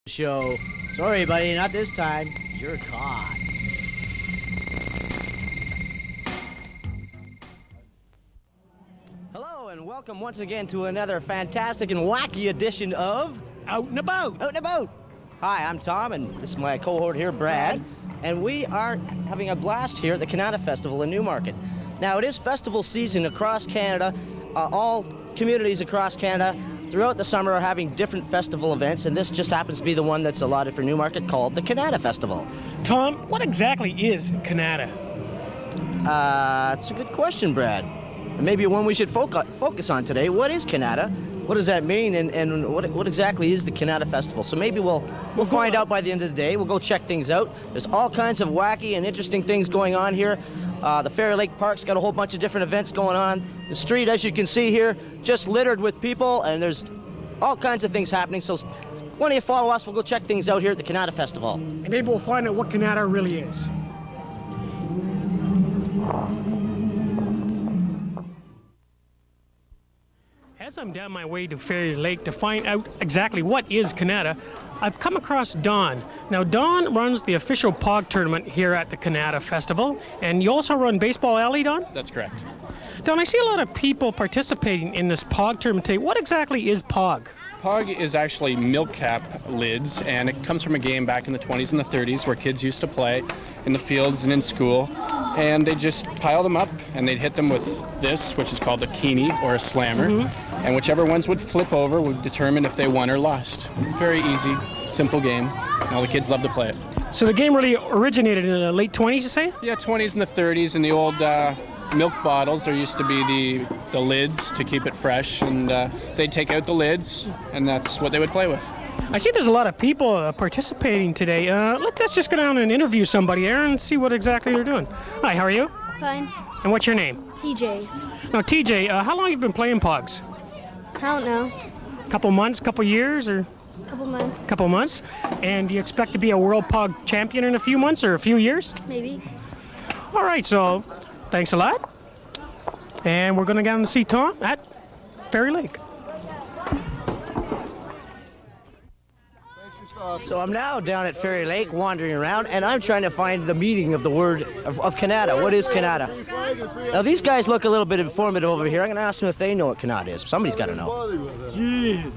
Show. Sorry, buddy, not this time. You're caught. Hello, and welcome once again to another fantastic and wacky edition of Out and About. Out and About. Hi, I'm Tom, and this is my cohort here, Brad. And we are having a blast here at the Kanata Festival in Newmarket. Now, it is festival season across Canada. All communities across Canada throughout the summer are having different festival events, and this just happens to be the one that's allotted for Newmarket called the Kanata Festival. Tom, what exactly is Kanata? That's a good question, Brad. And maybe one we should focus on today. What is Kanata? What does that mean, and what exactly is the Kanata Festival? So maybe we'll find out by the end of the day. We'll go check things out. There's all kinds of wacky and interesting things going on here. The Fairy Lake Park's got a whole bunch of different events going on. The street, as you can see here, just littered with people, and there's all kinds of things happening. So why don't you follow us? We'll go check things out here at the Kanata Festival. And maybe we'll find out what Kanata really is. As I'm down my way to Fairy Lake to find out exactly what is Kanata, I've come across Don. Now, Don runs the official POG tournament here at the Kanata Festival, and you also run Baseball Alley, Don? That's correct. Don, I see a lot of people participating in this POG tournament today. What exactly is POG? POG is actually milk cap lids, and it comes from a game back in the 20s and the 30s where kids used to play in the fields and in school, and they just pile them up and they'd hit them with this, which is called a keenie or a slammer, and whichever ones would flip over would determine if they won or lost. Very easy, simple game, and all the kids love to play it. So the game really originated in the late 20s, you say? Yeah, 20s and the 30s, and the old milk bottles, there used to be the lids to keep it fresh, and they'd take out the lids, and that's what they would play with. I see there's a lot of people participating today. Let's just go down and interview somebody here and see what exactly they're doing. Hi, how are you? Fine. And what's your name? TJ. Now, TJ, how long have you been playing POGs? I don't know. Couple months, couple years, or Couple months, couple months? And do you expect to be a world POG champion in a few months or a few years? maybe. All right, so thanks a lot. And we're going to go and see Tom at Fairy Lake. So I'm now down at Fairy Lake wandering around, and I'm trying to find the meaning of the word of Kanata. What is Kanata? Now, these guys look a little bit informative over here. I'm going to ask them if they know what Kanata is. Somebody's got to know. Jesus.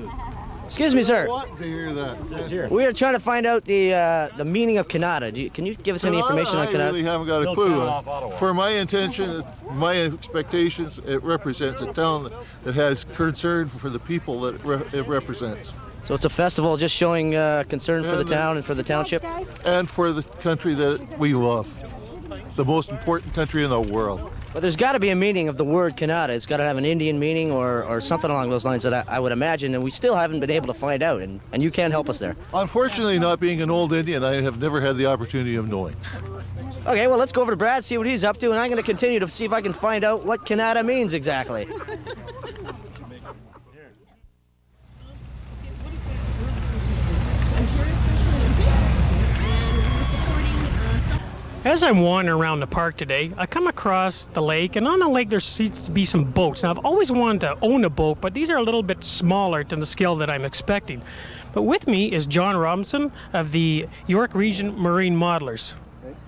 Excuse me, sir. I want to hear that. We are trying to find out the meaning of Kanata. Can you give us any information on I Kanata? really haven't got a clue. For my intention, my expectations, it represents a town that has concern for the people that it represents. So it's a festival just showing concern for the town and for the township? And for the country that we love. The most important country in the world. But there's got to be a meaning of the word Kanata. It's got to have an Indian meaning or something along those lines that I would imagine, and we still haven't been able to find out, and you can't help us there. Unfortunately, not being an old Indian, I have never had the opportunity of knowing. Okay, well, let's go over to Brad, see what he's up to, and I'm going to continue to see if I can find out what Kanata means exactly. As I'm wandering around the park today, I come across the lake, and on the lake there seems to be some boats. Now, I've always wanted to own a boat, but these are a little bit smaller than the scale that I'm expecting. But with me is John Robinson of the York Region Marine Modelers.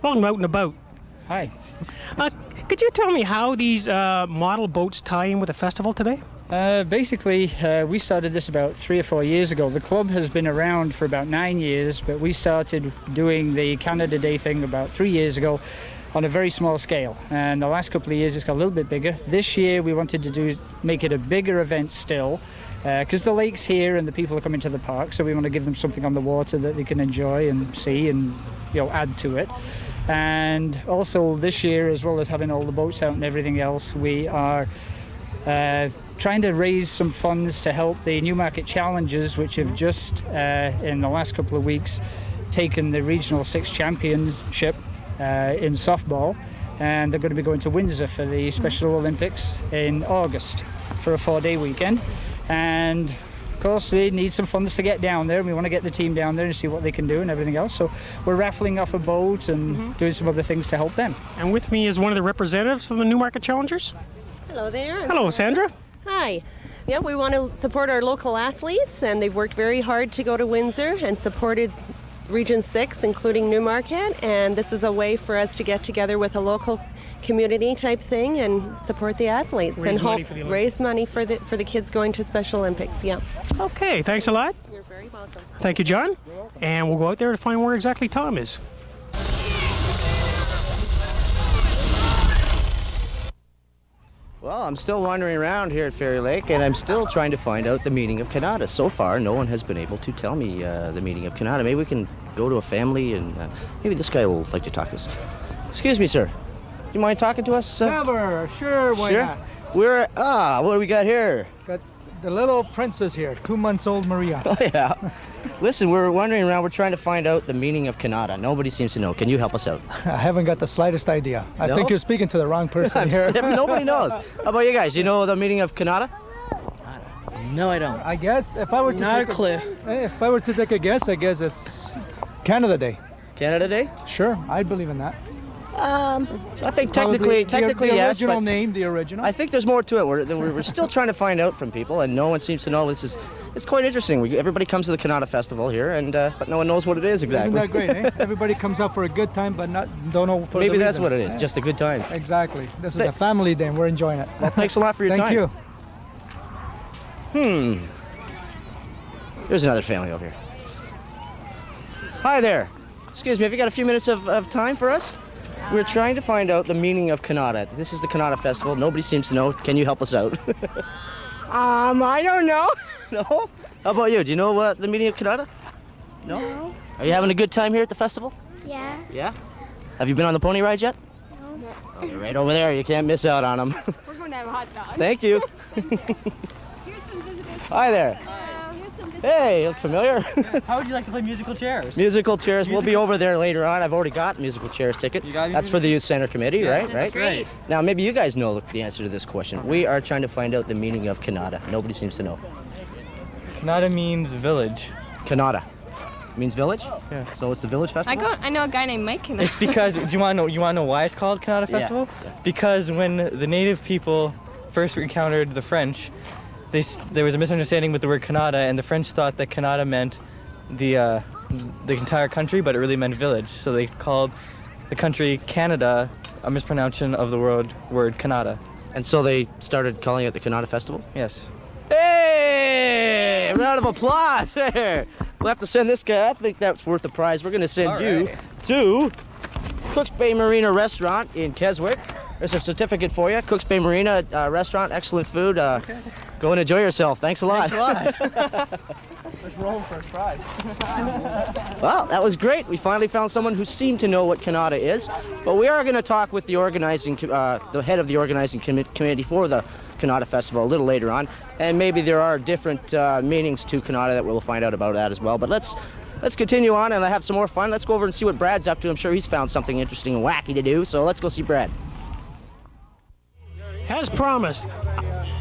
Welcome Out and About. Hi. Could you tell me how these model boats tie in with the festival today? Basically, we started this about 3 or 4 years ago. The club has been around for about 9 years, but we started doing the Canada Day thing about 3 years ago on a very small scale. And the last couple of years it's got a little bit bigger. This year we wanted to make it a bigger event still, because the lake's here and the people are coming to the park, so we want to give them something on the water that they can enjoy and see and add to it. And also this year, as well as having all the boats out and everything else, we are trying to raise some funds to help the Newmarket Challengers, which have just, in the last couple of weeks, taken the Regional 6 Championship in softball, and they're going to be going to Windsor for the Special Olympics in August for a 4-day weekend. And of course, they need some funds to get down there, and we want to get the team down there and see what they can do and everything else. So we're raffling off a boat and doing some other things to help them. And with me is one of the representatives from the Newmarket Challengers. Hello there. Hello, Sandra. Hi. Yeah, we want to support our local athletes, and they've worked very hard to go to Windsor and supported Region 6, including Newmarket, and this is a way for us to get together with a local community type thing and support the athletes raise money for the kids going to Special Olympics. Yeah. Okay, thanks a lot. You're very welcome. Thank you, John. And we'll go out there to find where exactly Tom is. Well, I'm still wandering around here at Fairy Lake, and I'm still trying to find out the meaning of Kanata. So far, no one has been able to tell me the meaning of Kanata. Maybe we can go to a family, and maybe this guy will like to talk to us. Excuse me, sir. Do you mind talking to us? Never. Sure, why not? What do we got here? Got the little princess here, 2 months old Maria. Oh, yeah. Listen, we're wandering around. We're trying to find out the meaning of Kanata. Nobody seems to know. Can you help us out? I haven't got the slightest idea. I No? think you're speaking to the wrong person here. Nobody knows. How about you guys? You know the meaning of Kanata? No, I don't. I guess if I were to Not a clue. If I were to take a guess, I guess it's Canada Day. Canada Day? Sure, I believe in that. I think Probably technically the yes, original but name, the original. I think there's more to it. We're still trying to find out from people, and no one seems to know. It's quite interesting. Everybody comes to the Kanata Festival here, and but no one knows what it is exactly. Isn't that great, eh? Everybody comes out for a good time, but don't know for Maybe the that's reason. what it is, just a good time. Exactly. This is a family day, and we're enjoying it. Well, thanks a lot for your Thank time. you. There's another family over here. Hi there. Excuse me, have you got a few minutes of time for us? We're trying to find out the meaning of Kanata. This is the Kanata Festival. Nobody seems to know. Can you help us out? I don't know. No? How about you? Do you know what the meaning of Kanata? No? Are you having a good time here at the festival? Yeah. Yeah? Have you been on the pony ride yet? No. Oh, they're right over there. You can't miss out on them. We're going to have a hot dog. Thank you. Here's some visitors. Hi there. Here's some visitors. Hey, you look familiar. How would you like to play musical chairs? Musical chairs. We'll be over there later on. I've already got musical chairs ticket. You got your That's for the youth center committee, right? Right. Great. Now, maybe you guys know the answer to this question. We are trying to find out the meaning of Kanata. Nobody seems to know. Kanata means village. Kanata means village. Yeah. So it's the village festival. I know a guy named Mike Kanata. It's because do you want to know why it's called Kanata Yeah. Festival? Yeah. Because when the native people first encountered the French, there was a misunderstanding with the word Kanata, and the French thought that Kanata meant the entire country, but it really meant village. So they called the country Canada, a mispronunciation of the word Kanata. And so they started calling it the Kanata Festival. Yes. Hey! A round of applause here. We'll have to send this guy. I think that's worth a prize. We're going to send you to Cooks Bay Marina Restaurant in Keswick. There's a certificate for you. Cooks Bay Marina Restaurant, excellent food. Go and enjoy yourself. Thanks a lot. Let's roll for a prize. Well, that was great. We finally found someone who seemed to know what Kanata is. But we are going to talk with the head of the organizing committee for the Kanata Festival a little later on, and maybe there are different meanings to Kanata that we'll find out about that as well. But let's continue on and have some more fun. Let's go over and see what Brad's up to. I'm sure he's found something interesting and wacky to do. So let's go see Brad. As promised,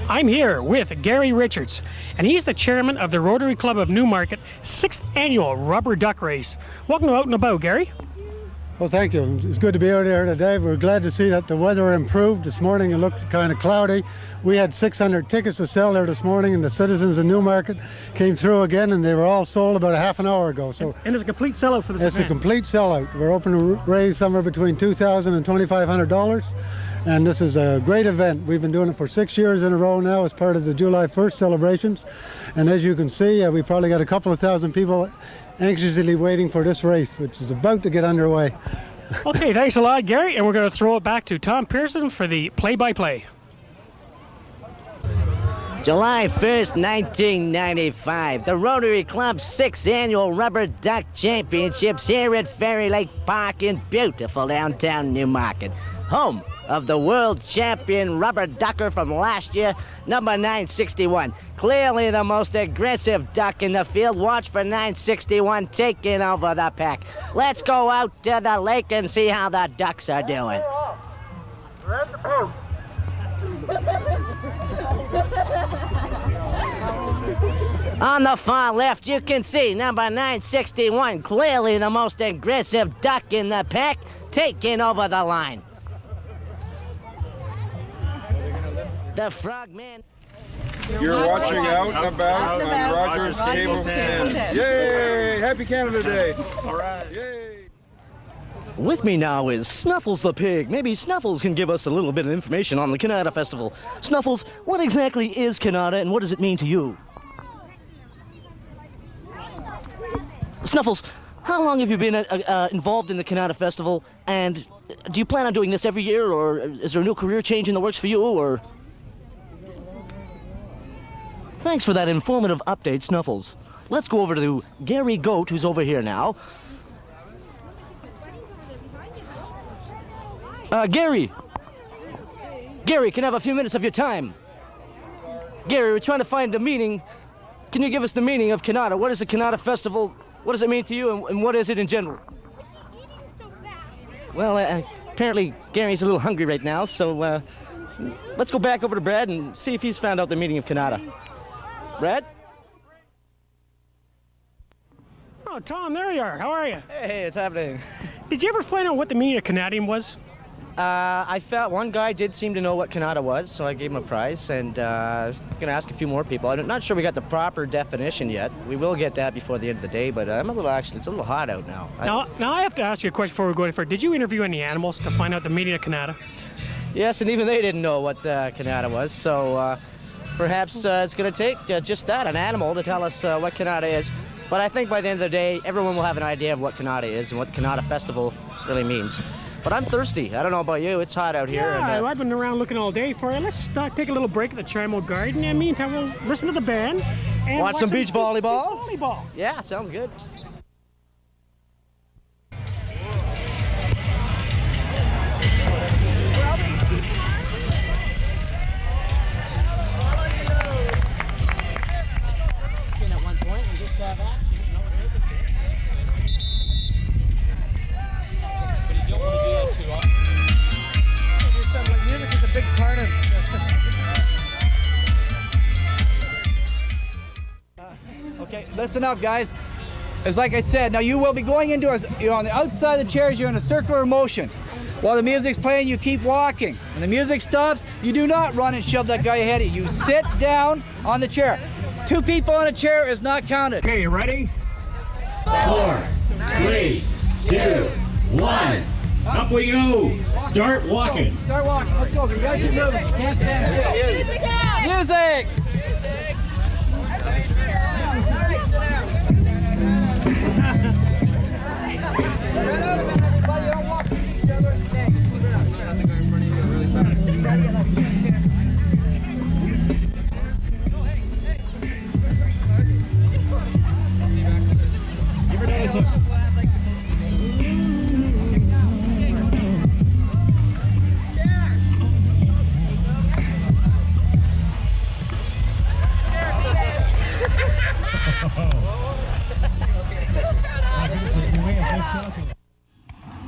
I'm here with Gary Richards, and he's the chairman of the Rotary Club of Newmarket 6th Annual Rubber Duck Race. Welcome to Out and About, Gary. Well, thank you. It's good to be out here today. We're glad to see that the weather improved. This morning it looked kind of cloudy. We had 600 tickets to sell there this morning, and the citizens of Newmarket came through again, and they were all sold about a half an hour ago. So And it's a complete sellout for this it's a event. complete sellout. We're hoping to raise somewhere between $2,000 and $2,500. And this is a great event. We've been doing it for 6 years in a row now as part of the July 1st celebrations. And as you can see, we probably got a couple of thousand people anxiously waiting for this race, which is about to get underway. Okay, thanks a lot, Gary, and we're going to throw it back to Tom Pearson for the play-by-play. July 1st, 1995, the Rotary Club's 6th Annual Rubber Duck Championships here at Fairy Lake Park in beautiful downtown Newmarket, home of the world champion rubber ducker from last year, number 961. Clearly the most aggressive duck in the field. Watch for 961 taking over the pack. Let's go out to the lake and see how the ducks are doing. We're at the boat. On the far left, you can see number 961, clearly the most aggressive duck in the pack, taking over the line. The frogman. You're watching Out About on Rogers Cable 10. Yay! Happy Canada Day. All right. Yay! With me now is Snuffles the pig. Maybe Snuffles can give us a little bit of information on the Kanata Festival. Snuffles, what exactly is Kanata and what does it mean to you? Snuffles, how long have you been involved in the Kanata Festival, and do you plan on doing this every year, or is there a new career change in the works for you, or? Thanks for that informative update, Snuffles. Let's go over to Gary Goat, who's over here now. Gary, can I have a few minutes of your time? Gary, we're trying to find the meaning. Can you give us the meaning of Kanata? What is the Kanata Festival? What does it mean to you, and what is it in general? Well, apparently Gary's a little hungry right now, so let's go back over to Brad and see if he's found out the meaning of Kanata. Brad? Oh, Tom, there you are. How are you? Hey, it's happening. Did you ever find out what the meaning of Canadian was? I felt one guy did seem to know what Kanata was, so I gave him a prize, and I'm going to ask a few more people. I'm not sure we got the proper definition yet. We will get that before the end of the day, but it's a little hot out now. Now I have to ask you a question before we go any further. Did you interview any animals to find out the meaning of Kanata? Yes, and even they didn't know what Kanata was, so perhaps it's going to take just that, an animal, to tell us what Kanata is. But I think by the end of the day, everyone will have an idea of what Kanata is and what the Kanata Festival really means. But I'm thirsty. I don't know about you. It's hot out here. Yeah, and, I've been around looking all day for you. Let's take a little break at the Chimo Garden. In the meantime, we'll listen to the band. And watch some beach volleyball? Beach volleyball. Yeah, sounds good. At one point, we just have action. Music is a big part of Okay, listen up, guys. It's like I said, now you will be going into you're on the outside of the chairs, you're in a circular motion. While the music's playing, you keep walking. When the music stops, you do not run and shove that guy ahead of you. You sit down on the chair. 2 people on a chair is not counted. Okay, you ready? 4, 3, 2, 1. Up we go. Start walking. Start walking. Let's go. You guys keep moving. Can't stand still. Music!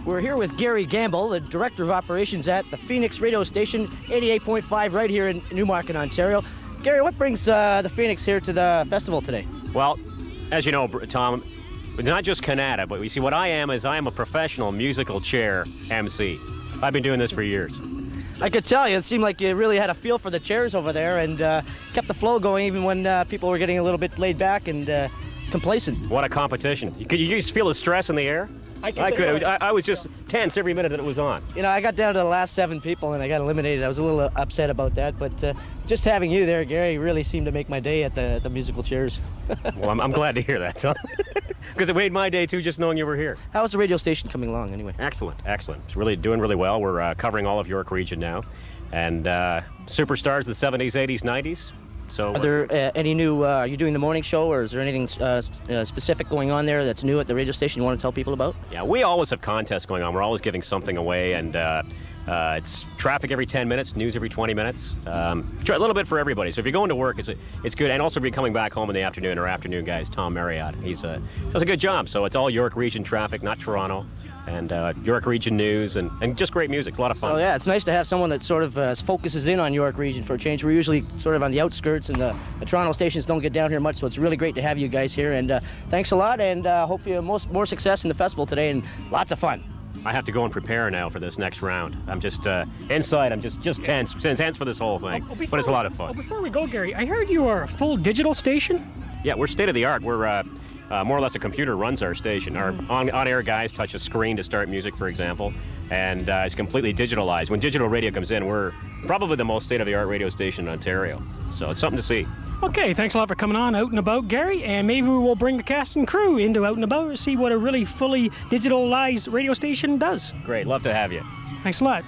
We're here with Gary Gamble, the Director of Operations at the Phoenix radio station, 88.5 right here in Newmarket, Ontario. Gary, what brings the Phoenix here to the festival today? Well, as you know, Tom, it's not just Kanata, but you see, what I am is I am a professional musical chair MC. I've been doing this for years. I could tell you, it seemed like you really had a feel for the chairs over there and kept the flow going even when people were getting a little bit laid back and complacent. What a competition. You just feel the stress in the air? I was just tense every minute that it was on. You know, I got down to the last 7 people and I got eliminated. I was a little upset about that, but just having you there, Gary, really seemed to make my day at the musical chairs. Well, I'm glad to hear that, Tom. Because it made my day too, just knowing you were here. How's the radio station coming along, anyway? Excellent, excellent. It's really doing really well. We're covering all of York region now, and superstars of the 70s, 80s, 90s. So, are there any new? Are you doing the morning show, or is there anything specific going on there that's new at the radio station you want to tell people about? Yeah, we always have contests going on. We're always giving something away, and it's traffic every 10 minutes, news every 20 minutes. A little bit for everybody. So if you're going to work, it's good. And also if you're coming back home in the afternoon, our afternoon guy is Tom Marriott. He does a good job. So it's all York region traffic, not Toronto. And York region news and just great music. It's a lot of fun. Oh yeah, it's nice to have someone that sort of focuses in on York region for a change. We're usually sort of on the outskirts, and the Toronto stations don't get down here much, so it's really great to have you guys here. And thanks a lot, and hope you more success in the festival today and lots of fun. I have to go and prepare now for this next round. I'm just inside. I'm just tense for this whole thing. But it's a lot of fun. Before we go, Gary, I heard you are a full digital station. Yeah, we're state of the art. We're more or less a computer runs our station. Our on-air guys touch a screen to start music, for example, and it's completely digitalized. When digital radio comes in, we're probably the most state-of-the-art radio station in Ontario. So it's something to see. Okay, thanks a lot for coming on Out and About, Gary, and maybe we'll bring the cast and crew into Out and About and see what a really fully digitalized radio station does. Great, love to have you. Thanks a lot.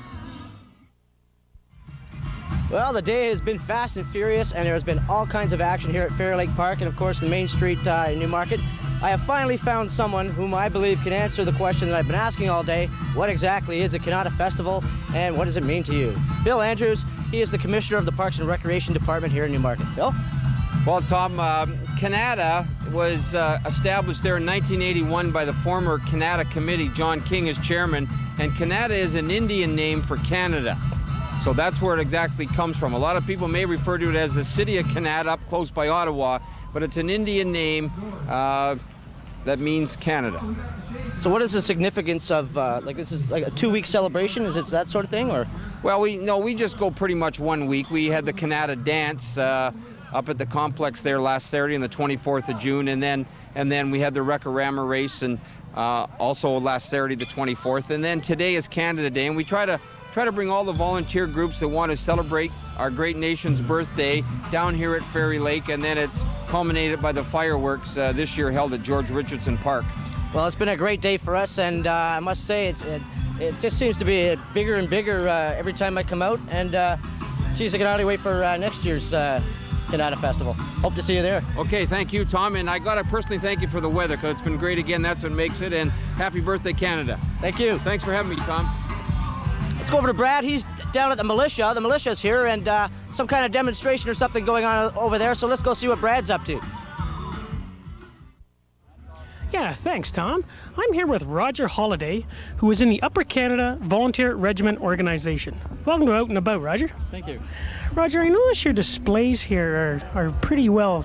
Well, the day has been fast and furious, and there has been all kinds of action here at Fairy Lake Park and, of course, the Main Street in Newmarket. I have finally found someone whom I believe can answer the question that I've been asking all day. What exactly is a Kanata Festival, and what does it mean to you? Bill Andrews, he is the Commissioner of the Parks and Recreation Department here in Newmarket. Bill? Well, Tom, Kanata was established there in 1981 by the former Kanata Committee. John King is chairman, and Kanata is an Indian name for Canada. So that's where it exactly comes from. A lot of people may refer to it as the city of Kanata, up close by Ottawa, but it's an Indian name that means Canada. So what is the significance of, like this is like a 2-week celebration? Is it that sort of thing, or? Well, we just go pretty much 1 week. We had the Kanata dance up at the complex there last Saturday on the 24th of June, and then we had the Wreck-A-Rama race, and also last Saturday the 24th, and then today is Canada Day, and we try to bring all the volunteer groups that want to celebrate our great nation's birthday down here at Fairy Lake, and then it's culminated by the fireworks this year held at George Richardson Park. Well, it's been a great day for us, and I must say it just seems to be bigger and bigger every time I come out, and geez, I can hardly wait for next year's Kanata Festival. Hope to see you there. Okay, thank you, Tom, and I got to personally thank you for the weather, because it's been great again. That's what makes it, and happy birthday, Canada. Thank you. Thanks for having me, Tom. Let's go over to Brad. He's down at the militia. The militia's here, and some kind of demonstration or something going on over there, so let's go see what Brad's up to. Yeah, thanks, Tom. I'm here with Roger Holliday, who is in the Upper Canada Volunteer Regiment Organization. Welcome to Out and About, Roger. Thank you. Roger, I notice your displays here are pretty well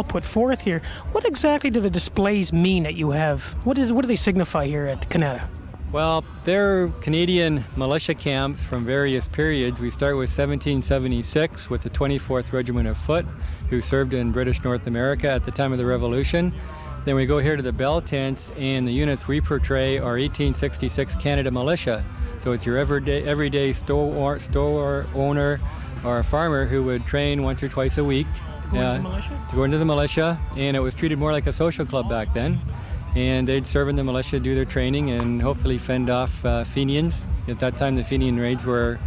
put forth here. What exactly do the displays mean that you have? What do they signify here at Kanata? Well, they're Canadian militia camps from various periods. We start with 1776 with the 24th Regiment of Foot, who served in British North America at the time of the Revolution. Then we go here to the bell tents, and the units we portray are 1866 Canada Militia. So it's your everyday store owner or a farmer who would train once or twice a week to go into the militia, and it was treated more like a social club back then. And they'd serve in the militia, do their training, and hopefully fend off Fenians. At that time, the Fenian raids were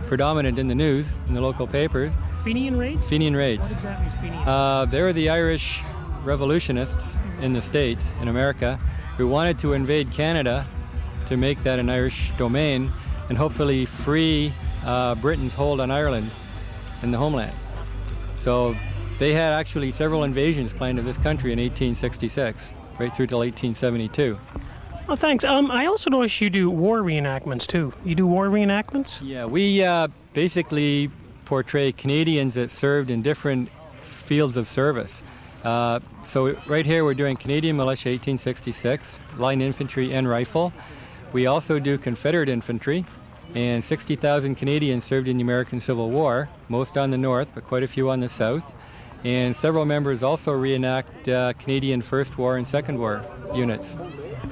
predominant in the news, in the local papers. Fenian raids? Fenian raids. What exactly is Fenian? They were the Irish revolutionists in the States, in America, who wanted to invade Canada to make that an Irish domain and hopefully free Britain's hold on Ireland and the homeland. So they had actually several invasions planned of this country in 1866. Right through till 1872. Well, thanks. I also noticed you do war reenactments too. You do war reenactments? Yeah, we basically portray Canadians that served in different fields of service. So right here we're doing Canadian Militia 1866, line infantry and rifle. We also do Confederate infantry, and 60,000 Canadians served in the American Civil War, most on the north, but quite a few on the south. And several members also reenact Canadian First War and Second War units.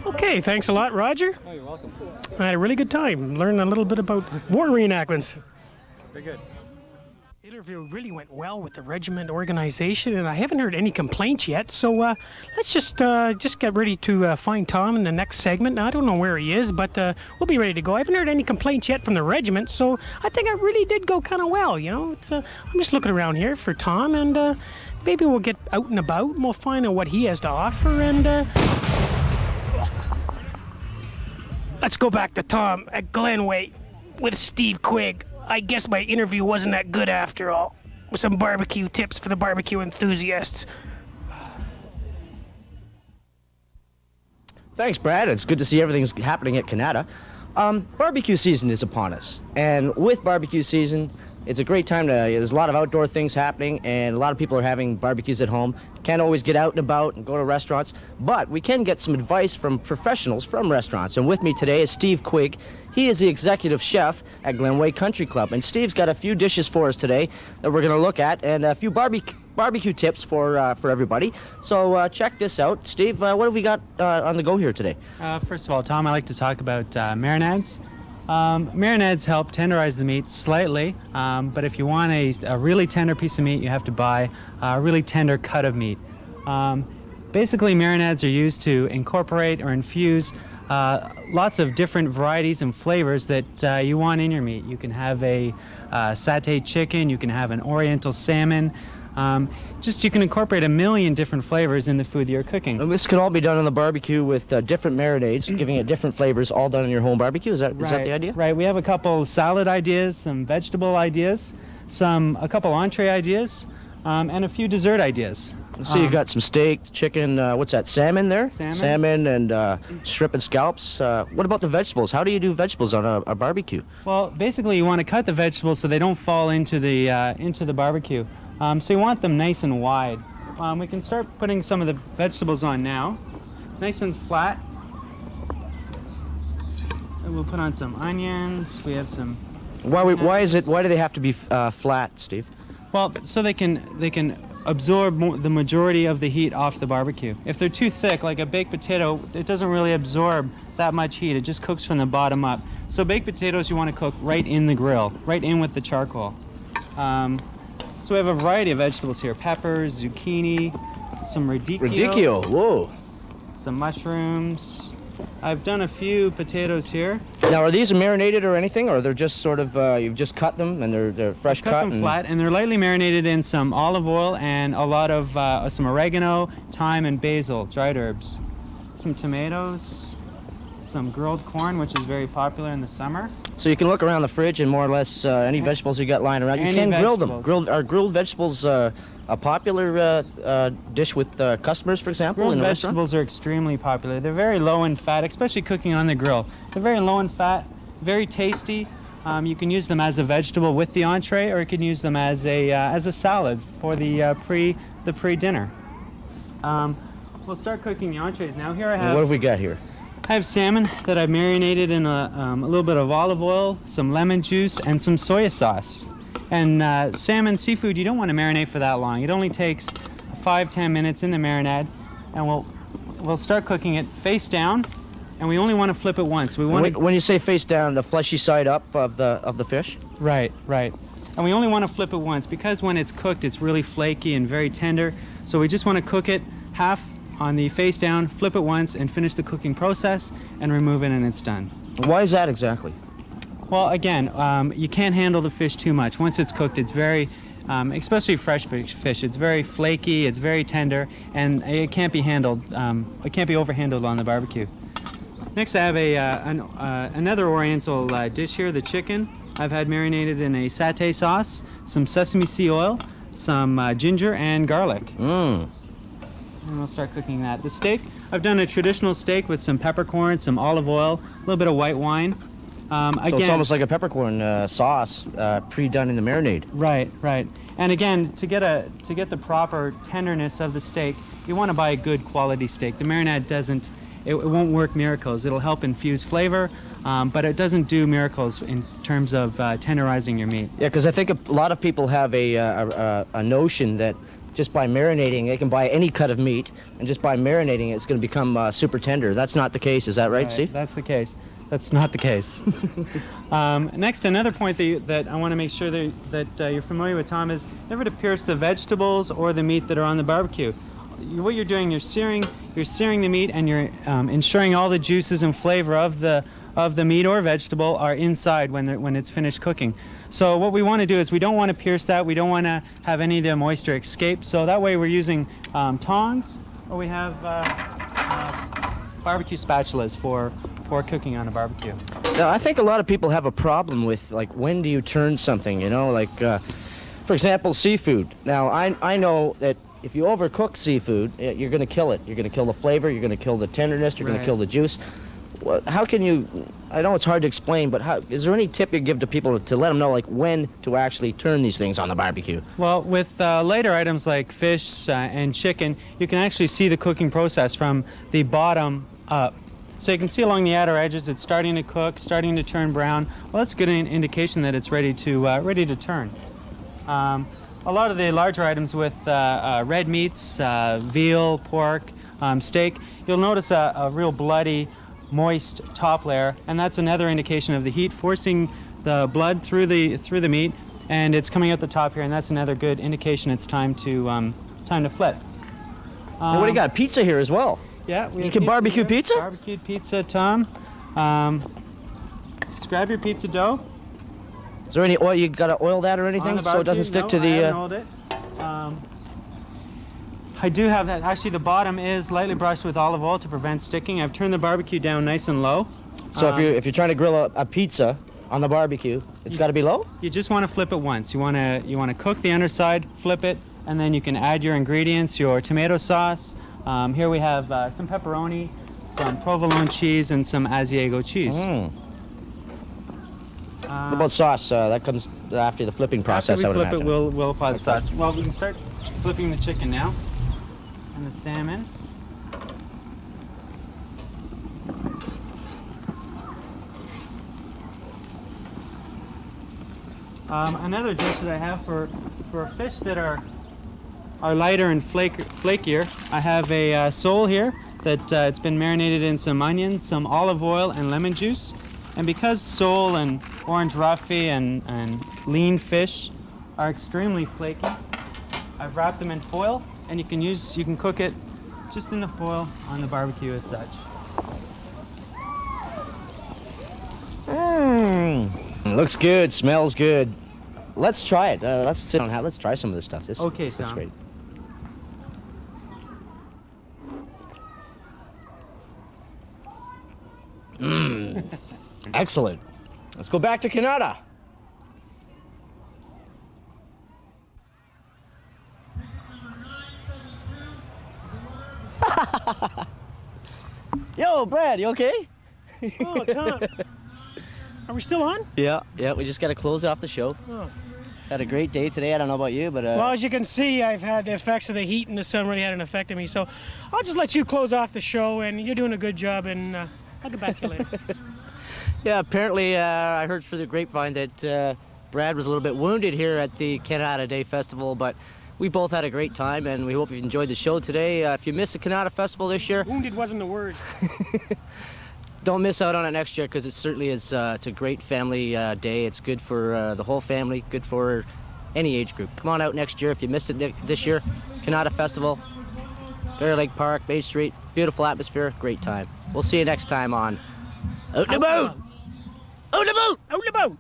Okay, thanks a lot, Roger. Oh, you're welcome. I had a really good time learning a little bit about war reenactments. Very good. The interview really went well with the regiment organization, and I haven't heard any complaints yet, so let's just get ready to find Tom in the next segment. Now, I don't know where he is, but we'll be ready to go. I haven't heard any complaints yet from the regiment, so I think I really did go kind of well, you know. I'm just looking around here for Tom, and maybe we'll get out and about, and we'll find out what he has to offer, and let's go back to Tom at Glenway with Steve Quigg. I guess my interview wasn't that good after all, with some barbecue tips for the barbecue enthusiasts. Thanks, Brad. It's good to see everything's happening at Kanata. Barbecue season is upon us, and with barbecue season, It's a great time to, there's a lot of outdoor things happening, and a lot of people are having barbecues at home. Can't always get out and about and go to restaurants, but we can get some advice from professionals from restaurants. And with me today is Steve Quigg. He is the executive chef at Glenway Country Club. And Steve's got a few dishes for us today that we're going to look at, and a few barbecue tips for everybody. So check this out. Steve, what have we got on the go here today? First of all, Tom, I like to talk about marinades. Marinades help tenderize the meat slightly, but if you want a really tender piece of meat, you have to buy a really tender cut of meat. Basically, marinades are used to incorporate or infuse lots of different varieties and flavors that you want in your meat. You can have a satay chicken, you can have an oriental salmon. You can incorporate a million different flavors in the food that you're cooking. And this can all be done on the barbecue with different marinades, giving it different flavors, all done in your home barbecue. Is that the idea? Right. We have a couple salad ideas, some vegetable ideas, a couple entree ideas, and a few dessert ideas. So you've got some steak, chicken, what's that, salmon there? Salmon and shrimp and scallops. What about the vegetables? How do you do vegetables on a barbecue? Well, basically you want to cut the vegetables so they don't fall into the barbecue. So you want them nice and wide. We can start putting some of the vegetables on now, nice and flat. And we'll put on some onions. We have some. Why do they have to be flat, Steve? Well, so they can absorb the majority of the heat off the barbecue. If they're too thick, like a baked potato, it doesn't really absorb that much heat. It just cooks from the bottom up. So baked potatoes you want to cook right in the grill, right in with the charcoal. So we have a variety of vegetables here: peppers, zucchini, some radicchio. Radicchio, whoa. Some mushrooms. I've done a few potatoes here. Now, are these marinated or anything, or they're just sort of, you've just cut them and they're fresh cut? Cut them flat, and they're lightly marinated in some olive oil and a lot of some oregano, thyme, and basil, dried herbs. Some tomatoes, some grilled corn, which is very popular in the summer. So you can look around the fridge and more or less any vegetables you got lying around, you can grill them. Are grilled vegetables a popular dish with customers, for example, grilled in a vegetables are extremely popular. They're very low in fat, especially cooking on the grill. They're very low in fat, very tasty. You can use them as a vegetable with the entree, or you can use them as a salad for the pre-dinner. We'll start cooking the entrees now. Here I have. What have we got here? I have salmon that I've marinated in a little bit of olive oil, some lemon juice, and some soy sauce. And salmon, seafood, you don't want to marinate for that long. It only takes 5-10 minutes in the marinade, and we'll start cooking it face down, and we only want to flip it once. When you say face down, the fleshy side up of the fish? Right. And we only want to flip it once because when it's cooked, it's really flaky and very tender. So we just want to cook it half on the face down, flip it once, and finish the cooking process, and remove it, and it's done. Why is that exactly? Well, again, you can't handle the fish too much. Once it's cooked, it's very, especially fresh fish, it's very flaky, it's very tender, and it can't be handled, it can't be overhandled on the barbecue. Next, I have another oriental dish here, the chicken. I've had marinated in a satay sauce, some sesame seed oil, some ginger, and garlic. And we'll start cooking that. The steak, I've done a traditional steak with some peppercorn, some olive oil, a little bit of white wine. So it's almost like a peppercorn sauce pre-done in the marinade. Right. And again, to get the proper tenderness of the steak, you want to buy a good quality steak. The marinade it won't work miracles. It'll help infuse flavor, but it doesn't do miracles in terms of tenderizing your meat. Yeah, because I think a lot of people have a notion that just by marinating, they can buy any cut of meat, and just by marinating it, it's going to become super tender. That's not the case. Is that right, Steve? That's the case. That's not the case. Next, another point that I want to make sure that you're familiar with, Tom, is never to pierce the vegetables or the meat that are on the barbecue. What you're doing, you're searing the meat, and you're ensuring all the juices and flavor of the meat or vegetable are inside when it's finished cooking. So what we want to do is we don't want to pierce that. We don't want to have any of the moisture escape. So that way we're using tongs, or we have barbecue spatulas for cooking on a barbecue. Now, I think a lot of people have a problem with, like, when do you turn something, for example, seafood. Now, I know that if you overcook seafood, you're going to kill it. You're going to kill the flavor, you're going to kill the tenderness, you're going to kill the juice. how can you? I know it's hard to explain, but is there any tip you give to people to let them know like when to actually turn these things on the barbecue? Well, with lighter items like fish and chicken, you can actually see the cooking process from the bottom up. So you can see along the outer edges, it's starting to cook, starting to turn brown. Well, that's a good indication that it's ready to turn. A lot of the larger items with red meats, veal, pork, steak, you'll notice a real bloody, moist top layer, and that's another indication of the heat forcing the blood through the meat, and it's coming out the top here, and that's another good indication it's time to flip. What do you got? Pizza here as well. Yeah, you can barbecue pizza? Barbecued pizza, Tom. Just grab your pizza dough. Is there any oil? You got to oil that or anything so it doesn't stick to the. I haven't oiled it. I do have that. Actually, the bottom is lightly brushed with olive oil to prevent sticking. I've turned the barbecue down nice and low. So if you're trying to grill a pizza on the barbecue, it's got to be low? You just want to flip it once. You want to cook the underside, flip it, and then you can add your ingredients, your tomato sauce. Here we have some pepperoni, some provolone cheese, and some Asiago cheese. What about sauce? That comes after the flipping process, After we I would flip imagine. it, we'll apply the sauce. Well, we can start flipping the chicken now, and the salmon. Another dish that I have for fish that are lighter and flakier, I have a sole here that it's been marinated in some onions, some olive oil, and lemon juice. And because sole and orange roughy and lean fish are extremely flaky, I've wrapped them in foil, and you can cook it just in the foil on the barbecue as such. Looks good, smells good. Let's try it. Let's sit down. Let's try some of this stuff. This looks Tom. great. Excellent. Let's go back to Kanata. Yo, Brad, you okay? Oh, Tom. Are we still on? Yeah, we just got to close off the show. Oh. Had a great day today. I don't know about you, but... Well, as you can see, I've had the effects of the heat and the sun really had an effect on me. So I'll just let you close off the show, and you're doing a good job, and I'll get back to you later. Yeah, apparently I heard through the grapevine that Brad was a little bit wounded here at the Kanata Day Festival, but we both had a great time, and we hope you've enjoyed the show today. If you missed the Kanata Festival this year... Wounded wasn't the word. Don't miss out on it next year, because it certainly is. It's a great family day. It's good for the whole family, good for any age group. Come on out next year if you missed it this year. Kanata Festival, Fair Lake Park, Bay Street, beautiful atmosphere, great time. We'll see you next time on Out and About! Out and About! Out and About!